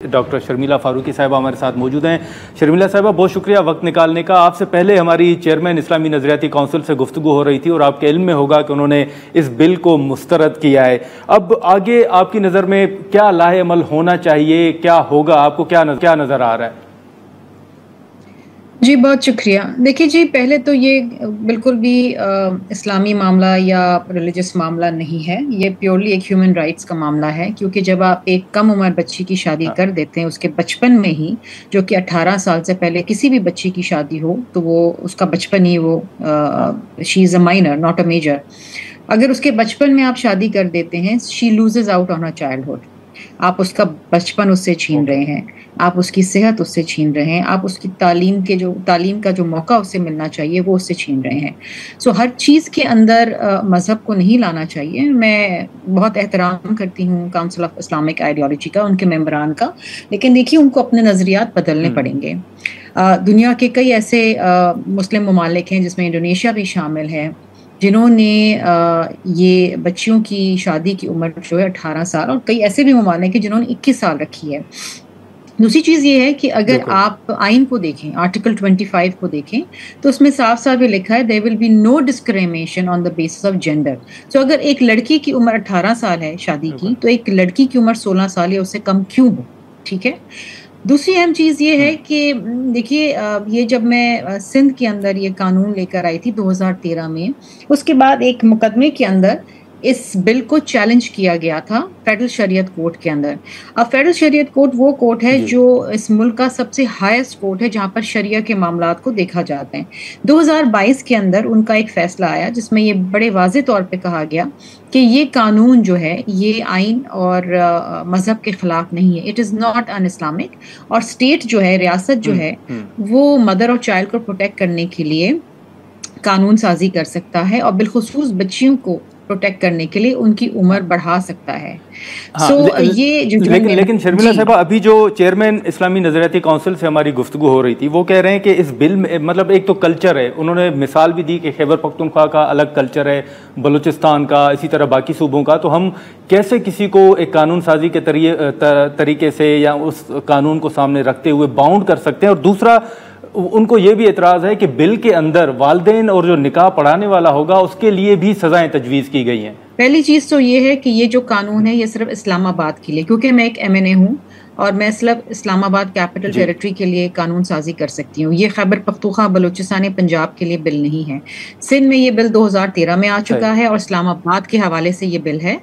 Doctor Sharmila Farooqui साहिबा हमारे साथ मौजूद हैं। शर्मिला साहिबा, बहुत शुक्रिया वक्त निकालने का। आपसे पहले हमारी चेयरमैन इस्लामी नज़रियाती काउंसिल से गुफ्तगू हो रही थी और आपके इल्म में होगा कि उन्होंने इस बिल को मुस्तरद किया है। अब आगे आपकी नज़र में क्या लाहे अमल होना चाहिए, क्या होगा, आपको क्या नज़र आ रहा है? जी बहुत शुक्रिया। देखिए जी, पहले तो ये बिल्कुल भी इस्लामी मामला या रिलीजियस मामला नहीं है, ये प्योरली एक ह्यूमन राइट्स का मामला है। क्योंकि जब आप एक कम उम्र बच्ची की शादी कर देते हैं उसके बचपन में ही, जो कि 18 साल से पहले किसी भी बच्ची की शादी हो तो वो उसका बचपन ही वो she is a minor not a major. अगर उसके बचपन में आप शादी कर देते हैं, she loses out on her childhood. आप उसका बचपन उससे छीन रहे हैं, आप उसकी सेहत उससे छीन रहे हैं, आप उसकी तालीम का जो मौका उससे मिलना चाहिए वो उससे छीन रहे हैं। सो हर चीज़ के अंदर मज़हब को नहीं लाना चाहिए। मैं बहुत एहतराम करती हूँ काउंसिल ऑफ इस्लामिक आइडियोलॉजी का, उनके मेंबरान का, लेकिन देखिए उनको अपने नज़रियात बदलने पड़ेंगे। दुनिया के कई ऐसे मुस्लिम ममालिक हैं जिसमें इंडोनेशिया भी शामिल है, जिन्होंने ये बच्चियों की शादी की उम्र जो है 18 साल, और कई ऐसे भी ममालिक हैं जिन्होंने 21 साल रखी है। दूसरी चीज़ ये है कि अगर आप आइन को देखें, आर्टिकल 25 को देखें, तो उसमें साफ साफ ये लिखा है there will be no discrimination on the basis of gender. So अगर एक लड़की की उम्र 18 साल है शादी की, तो एक लड़की की उम्र 16 साल या उससे कम क्यों हो? ठीक है। दूसरी अहम चीज़ ये है कि देखिए, ये जब मैं सिंध के अंदर ये कानून लेकर आई थी 2013 में, उसके बाद एक मुकदमे के अंदर इस बिल को चैलेंज किया गया था फेडरल शरीयत कोर्ट के अंदर। अब फेडरल शरीयत कोर्ट वो कोर्ट है जो इस मुल्क का सबसे हाईएस्ट कोर्ट है जहां पर शरिया के मामलात को देखा जाता है। 2022 के अंदर उनका एक फैसला आया जिसमें ये बड़े वाज़े तौर पे कहा गया कि ये कानून जो है ये आइन और मज़हब के खिलाफ नहीं है, it is not an Islamic. और स्टेट जो है, रियासत जो है, वो मदर और चाइल्ड को प्रोटेक्ट करने के लिए कानून साजी कर सकता है और बिलखुसूस बच्चियों को प्रोटेक्ट करने के लिए उनकी उम्र बढ़ा सकता है। ये जो लेकिन शर्मिला साहिबा, अभी जो चेयरमैन इस्लामी नज़रियाती काउंसिल से हमारी गुफ्तगू हो रही थी वो कह रहे हैं कि इस बिल में मतलब एक तो कल्चर है, उन्होंने मिसाल भी दी कि खैबर पख्तूनख्वा का अलग कल्चर है, बलूचिस्तान का, इसी तरह बाकी सूबों का, तो हम कैसे किसी को एक कानून साजी के तरीके से या उस कानून को सामने रखते हुए बाउंड कर सकते हैं। और दूसरा, उनको ये भी एतराज़ है कि बिल के अंदर वालिदैन और जो निकाह पढ़ाने वाला होगा उसके लिए भी सज़ाएं तजवीज़ की गई हैं। पहली चीज़ तो ये है कि ये जो कानून है ये सिर्फ इस्लामाबाद के लिए, क्योंकि मैं एक MNA हूँ और मैं सिर्फ इस्लामाबाद कैपिटल टेरिटरी के लिए कानून साजी कर सकती हूँ। ये खैबर पख्तूनख्वा, बलूचिस्तान, पंजाब के लिए बिल नहीं है। सिंध में ये बिल 2013 में आ चुका है और इस्लामाबाद के हवाले से ये बिल है।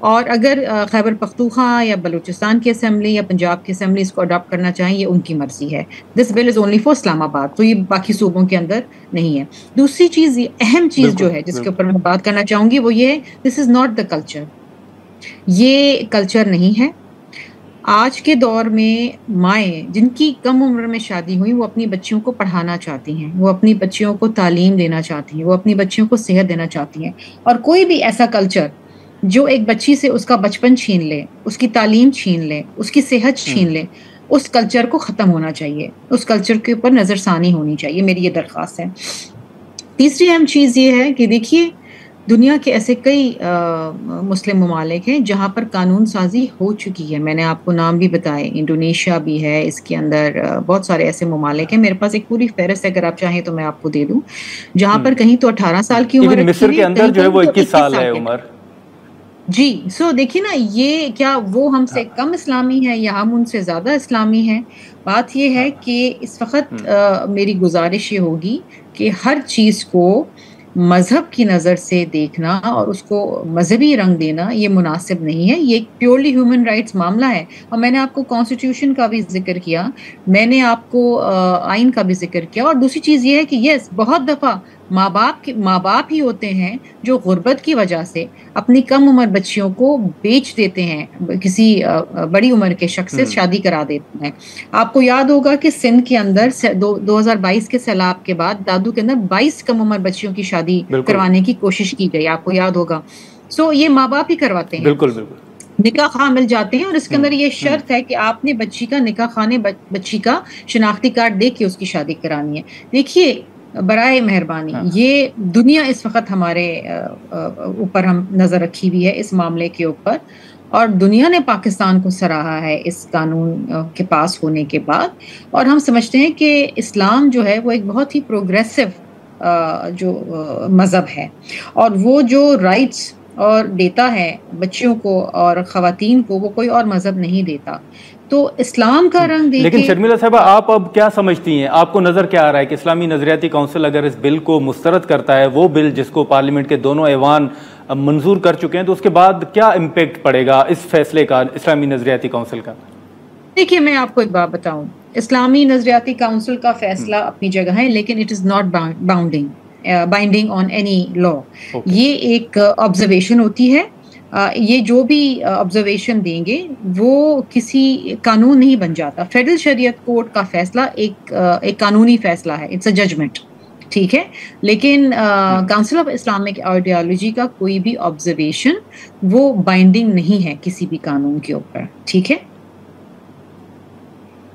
और अगर खैबर पख्तूनख्वा या बलूचिस्तान की असेंबली या पंजाब की असेंबली इसको अडॉप्ट करना चाहें, ये उनकी मर्जी है। This bill is only for Islamabad, तो ये बाकी सूबों के अंदर नहीं है। दूसरी चीज़, ये अहम चीज़ जो है जिसके ऊपर मैं बात करना चाहूँगी वो ये है, this is not the culture. ये कल्चर नहीं है। आज के दौर में माएँ जिनकी कम उम्र में शादी हुई वो अपनी बच्चियों को पढ़ाना चाहती हैं, वो अपनी बच्चियों को तालीम देना चाहती हैं, वो अपनी बच्चियों को सेहत देना चाहती हैं। और कोई भी ऐसा कल्चर जो एक बच्ची से उसका बचपन छीन ले, उसकी तालीम छीन ले, उसकी सेहत छीन ले, उस कल्चर को ख़त्म होना चाहिए। उस कल्चर के ऊपर नज़रसानी होनी चाहिए, मेरी ये दरख्वास्त है। तीसरी अहम चीज़ ये है कि देखिए, दुनिया के ऐसे कई मुस्लिम ममालिक हैं जहाँ पर कानून साजी हो चुकी है। मैंने आपको नाम भी बताए, इंडोनेशिया भी है, इसके अंदर बहुत सारे ऐसे ममालिक हैं। मेरे पास एक पूरी फहरिस्त है, अगर आप चाहें तो मैं आपको दे दूँ, जहाँ पर कहीं तो 18 साल की उम्र, मिस्र के अंदर जो है वो 21 साल है उम्र। जी, सो देखिए ना, ये क्या वो हमसे कम इस्लामी है या हम उनसे ज़्यादा इस्लामी हैं? बात ये है कि इस वक़्त मेरी गुज़ारिश ये होगी कि हर चीज़ को मज़हब की नज़र से देखना और उसको मज़हबी रंग देना ये मुनासिब नहीं है। ये एक प्योरली ह्यूमन राइट्स मामला है। और मैंने आपको कॉन्स्टिट्यूशन का भी ज़िक्र किया, मैंने आपको आइन का भी ज़िक्र किया। और दूसरी चीज़ ये है कि यस, बहुत दफ़ा माँ बाप ही होते हैं जो गुर्बत की वजह से अपनी कम उम्र बच्चियों को बेच देते हैं, किसी बड़ी उम्र के शख्स से शादी करा देते हैं। आपको याद होगा कि सिंध के अंदर 2022 के सैलाब के बाद दादू के अंदर 22 कम उम्र बच्चियों की शादी करवाने की कोशिश की गई, आपको याद होगा। सो ये माँ बाप ही करवाते हैं। बिल्कुल बिल्कुल। निकाह खां मिल जाते हैं और इसके अंदर ये शर्त है कि आपने बच्ची का निकाह खाने बच्ची का शिनाख्ती कार्ड दे के उसकी शादी करानी है। देखिए, बराए मेहरबानी, ये दुनिया इस वक्त हमारे ऊपर हम नज़र रखी हुई है इस मामले के ऊपर, और दुनिया ने पाकिस्तान को सराहा है इस कानून के पास होने के बाद। और हम समझते हैं कि इस्लाम जो है वो एक बहुत ही प्रोग्रेसिव जो मज़हब है, और वो जो राइट्स और देता है बच्चियों को और ख़वातीन को, वो कोई और मज़हब नहीं देता। तो इस्लाम का रंग देखे। लेकिन शर्मिला साहबा, आप अब क्या समझती हैं, आपको नज़र क्या आ रहा है कि इस्लामी नज़रियाती काउंसिल अगर इस बिल को मुस्तरद करता है, वो बिल जिसको पार्लियामेंट के दोनों ऐवान मंजूर कर चुके हैं, तो उसके बाद क्या इम्पेक्ट पड़ेगा इस फैसले का, इस्लामी नज़रियाती काउंसिल का? देखिए, मैं आपको एक बात बताऊं, इस्लामी नजरियाती काउंसिल का फैसला अपनी जगह है, लेकिन it is not binding on any law. ये एक ऑब्जर्वेशन होती है। ये जो भी ऑब्जर्वेशन देंगे वो किसी कानून नहीं बन जाता। फेडरल शरीयत कोर्ट का फैसला एक कानूनी फैसला है, इट्स अ जजमेंट, ठीक है। लेकिन काउंसिल ऑफ इस्लामिक आइडियोलॉजी का कोई भी ऑब्जर्वेशन वो बाइंडिंग नहीं है किसी भी कानून के ऊपर, ठीक है।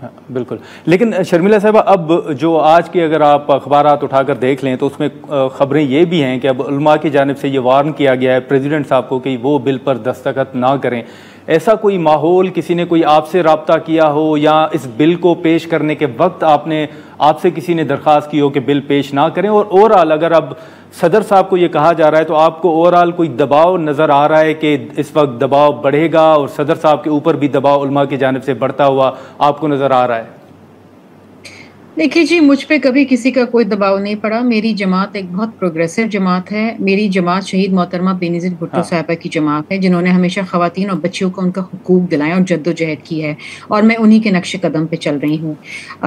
हाँ, बिल्कुल। लेकिन शर्मिला साहबा, अब जो आज की अगर आप अखबारात उठाकर देख लें तो उसमें ख़बरें ये भी हैं कि अब उलमा की जानिब से ये वार्न किया गया है प्रेसिडेंट साहब को कि वो बिल पर दस्तखत ना करें। ऐसा कोई माहौल, किसी ने कोई आपसे रब्ता किया हो या इस बिल को पेश करने के वक्त आपसे किसी ने दरख्वास्त की हो कि बिल पेश ना करें? और ओवरऑल अगर अब सदर साहब को ये कहा जा रहा है तो आपको ओवरऑल कोई दबाव नज़र आ रहा है कि इस वक्त दबाव बढ़ेगा और सदर साहब के ऊपर भी दबाव उलमा की जानिब से बढ़ता हुआ आपको नज़र आ रहा है? देखिए जी, मुझ पे कभी किसी का कोई दबाव नहीं पड़ा। मेरी जमात एक बहुत प्रोग्रेसिव जमात है। मेरी जमात शहीद मोहतरमा बेनज़ीर भुट्टो साहिबा की जमात है, जिन्होंने हमेशा ख़वातीन और बच्चियों को उनका हुकूक दिलाए और जद्दोजहद की है, और मैं उन्हीं के नक्शे कदम पे चल रही हूँ।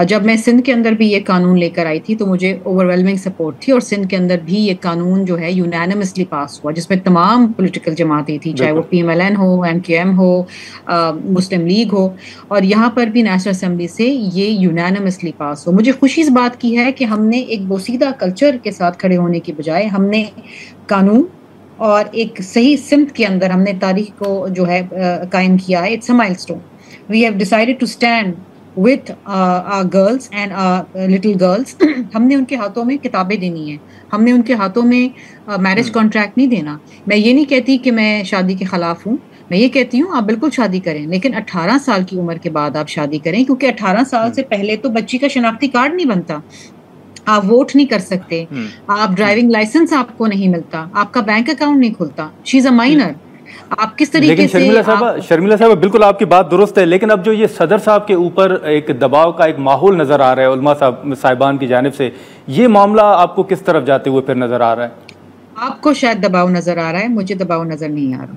जब मैं सिंध के अंदर भी ये कानून लेकर आई थी तो मुझे ओवरवेलमिंग सपोर्ट थी, और सिंध के अंदर भी ये कानून जो है यूनानिमसली पास हुआ, जिसमें तमाम पोलिटिकल जमातें थी, चाहे वो PMLN हो, MKM हो, मुस्लिम लीग हो, और यहाँ पर भी नेशनल असम्बली से ये यूनानिमसली पास हो। मुझे खुशी इस बात की है कि हमने एक बोसीदा कल्चर के साथ खड़े होने की बजाय हमने कानून और एक सही सिमत के अंदर हमने तारीख को जो है कायम किया है। It's a milestone. We have decided to stand with our girls and little girls. हमने उनके हाथों में किताबें देनी है, हमने उनके हाथों में मैरिज कॉन्ट्रैक्ट नहीं देना। मैं ये नहीं कहती कि मैं शादी के खिलाफ हूँ, मैं ये कहती हूँ आप बिल्कुल शादी करें, लेकिन 18 साल की उम्र के बाद आप शादी करें, क्योंकि 18 साल से पहले तो बच्ची का शनाख्ती कार्ड नहीं बनता, आप वोट नहीं कर सकते, आप ड्राइविंग लाइसेंस आपको नहीं मिलता, आपका बैंक अकाउंट नहीं खुलता। She is a minor. आप किस तरीके लेकिन शर्मिला साहब बिल्कुल आपकी बात दुरुस्त है, लेकिन अब जो ये सदर साहब के ऊपर एक दबाव का एक माहौल नजर आ रहा है उलमा साहिबान की जानिब से, ये मामला आपको किस तरफ जाते हुए फिर नजर आ रहा है? आपको शायद दबाव नजर आ रहा है, मुझे दबाव नजर नहीं आ रहा।